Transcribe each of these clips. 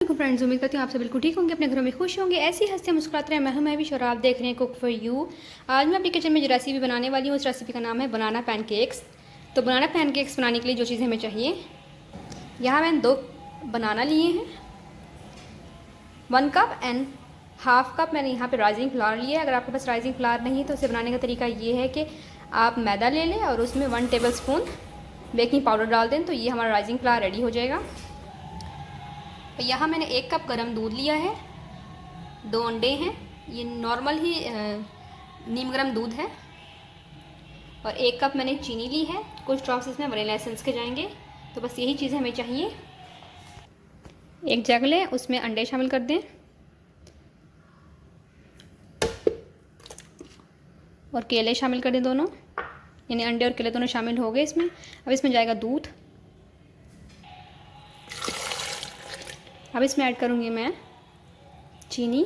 Friends, उम्मीद करती हूँ आप सब बिल्कुल ठीक होंगे, अपने घरों में खुश होंगे, ऐसी हंसते मुस्कुराते रहे। मैं भी और आप देख रहे हैं कुक फॉर यू। आज मैं अपनी किचन में जो रेसिपी बनाने वाली हूँ उस रेसिपी का नाम है बनाना पैनकेक्स। तो बनाना पैनकेक्स बनाने के लिए जो चीज़ें हमें चाहिए, यहाँ मैंने 2 बनाना लिए हैं, 1 कप एंड हाफ कप मैंने यहाँ पे राइजिंग फ्लावर लिया है। अगर आपके पास राइजिंग फ्लावर नहीं है तो उसे बनाने का तरीका ये है कि आप मैदा ले लें और उसमें 1 टेबल स्पून बेकिंग पाउडर डाल दें, तो ये हमारा राइजिंग फ्लावर रेडी हो जाएगा। तो यहाँ मैंने 1 कप गर्म दूध लिया है, 2 अंडे हैं, ये नॉर्मल ही नीम गर्म दूध है, और 1 कप मैंने चीनी ली है। कुछ ड्रॉप्स इसमें वनीला एसेंस के जाएंगे। तो बस यही चीज़ें हमें चाहिए। एक जग लें, उसमें अंडे शामिल कर दें और केले शामिल कर दें दोनों, यानी अंडे और केले दोनों शामिल हो गए इसमें। अब इसमें जाएगा दूध। अब इसमें ऐड करूँगी मैं चीनी।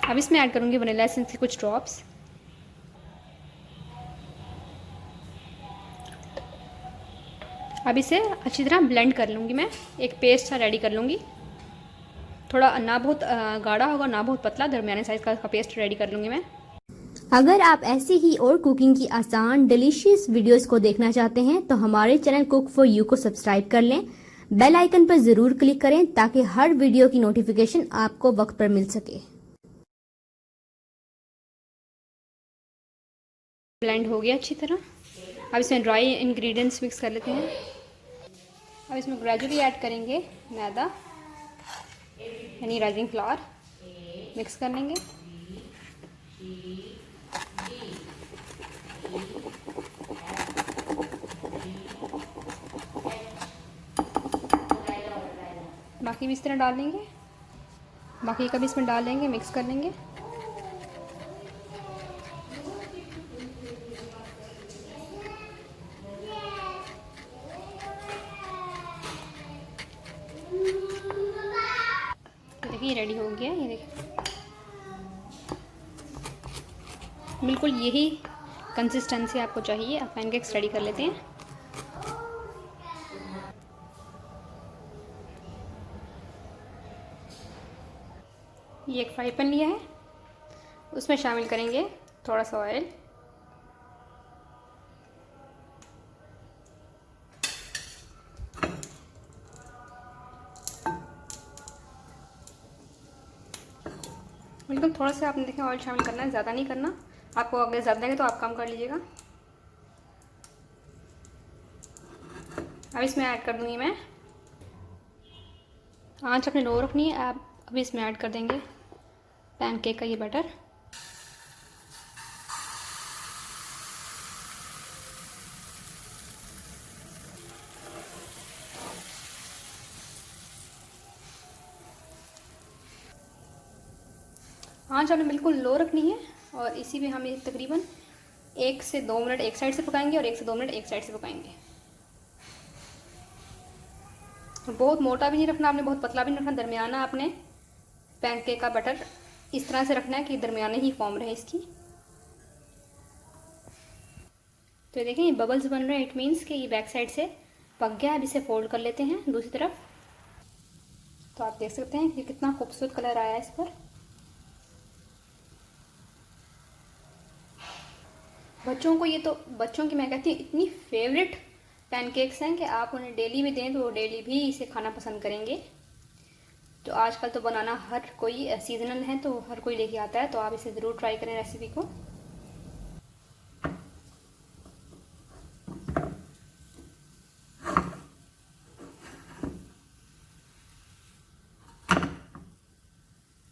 अब इसमें ऐड करूँगी वनीला एसेंस के कुछ ड्रॉप्स। अब इसे अच्छी तरह ब्लेंड कर लूँगी मैं, एक पेस्ट सा रेडी कर लूँगी। थोड़ा ना बहुत गाढ़ा होगा ना बहुत पतला, दरमियाने साइज़ का पेस्ट रेडी कर लूँगी मैं। अगर आप ऐसे ही और कुकिंग की आसान डिलीशियस वीडियोस को देखना चाहते हैं तो हमारे चैनल कुक फॉर यू को सब्सक्राइब कर लें। बेल आइकन पर जरूर क्लिक करें ताकि हर वीडियो की नोटिफिकेशन आपको वक्त पर मिल सके। ब्लेंड हो गया अच्छी तरह। अब इसमें ड्राई इंग्रेडिएंट्स मिक्स कर लेते हैं। अब इसमें ग्रेजुअली ऐड करेंगे मैदा यानी राइजिंग फ्लावर, मिक्स कर लेंगे। बाकी भी इस तरह डाल देंगे, बाकी का भी इसमें डाल देंगे, मिक्स कर लेंगे। देखिए रेडी हो गया, ये देखिए बिल्कुल यही कंसिस्टेंसी आपको चाहिए। आप पैनकेक्स रेडी कर लेते हैं। ये एक फ्राई पैन लिया है, उसमें शामिल करेंगे थोड़ा सा ऑयल। बिल्कुल थोड़ा सा आपने देखें ऑयल शामिल करना है, ज़्यादा नहीं करना। आपको अगर ज़्यादा लगे तो आप कम कर लीजिएगा। अब इसमें ऐड कर दूंगी मैं, आंच अपने लो रखनी है। आप अभी इसमें ऐड कर देंगे पैनकेक का ये बैटर। आंच आपने बिल्कुल लो रखनी है और इसी में हम ये तकरीबन 1 से 2 मिनट एक साइड से पकाएंगे और 1 से 2 मिनट एक साइड से पकाएंगे। बहुत मोटा भी नहीं रखना आपने, बहुत पतला भी नहीं रखना, दरमियाना आपने पैनकेक का बैटर इस तरह से रखना है कि दरमियाने ही फॉर्म रहे इसकी। तो देखें ये बबल्स बन रहे हैं, इट मीन्स कि ये बैक साइड से पक गया है। अब इसे फोल्ड कर लेते हैं दूसरी तरफ। तो आप देख सकते हैं कि कितना खूबसूरत कलर आया है इस पर। बच्चों को, ये तो बच्चों की मैं कहती हूँ इतनी फेवरेट पैनकेक्स हैं कि आप उन्हें डेली भी दें तो वो डेली भी इसे खाना पसंद करेंगे। तो आजकल तो बनाना हर कोई सीजनल है, तो हर कोई लेके आता है, तो आप इसे ज़रूर ट्राई करें रेसिपी को।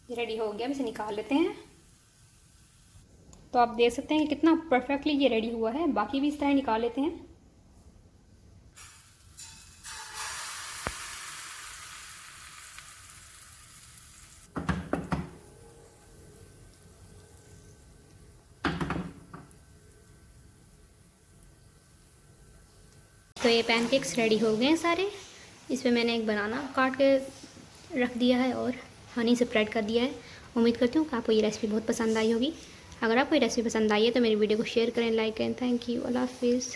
ये रेडी हो गया, अब इसे निकाल लेते हैं। तो आप देख सकते हैं कि कितना परफेक्टली ये रेडी हुआ है। बाकी भी इस तरह निकाल लेते हैं। तो ये पैनकेक्स रेडी हो गए हैं सारे। इसमें मैंने एक बनाना काट के रख दिया है और हनी स्प्रेड कर दिया है। उम्मीद करती हूँ कि आपको ये रेसिपी बहुत पसंद आई होगी। अगर आपको ये रेसिपी पसंद आई है तो मेरी वीडियो को शेयर करें, लाइक करें। थैंक यू, अल्लाह हाफिज़।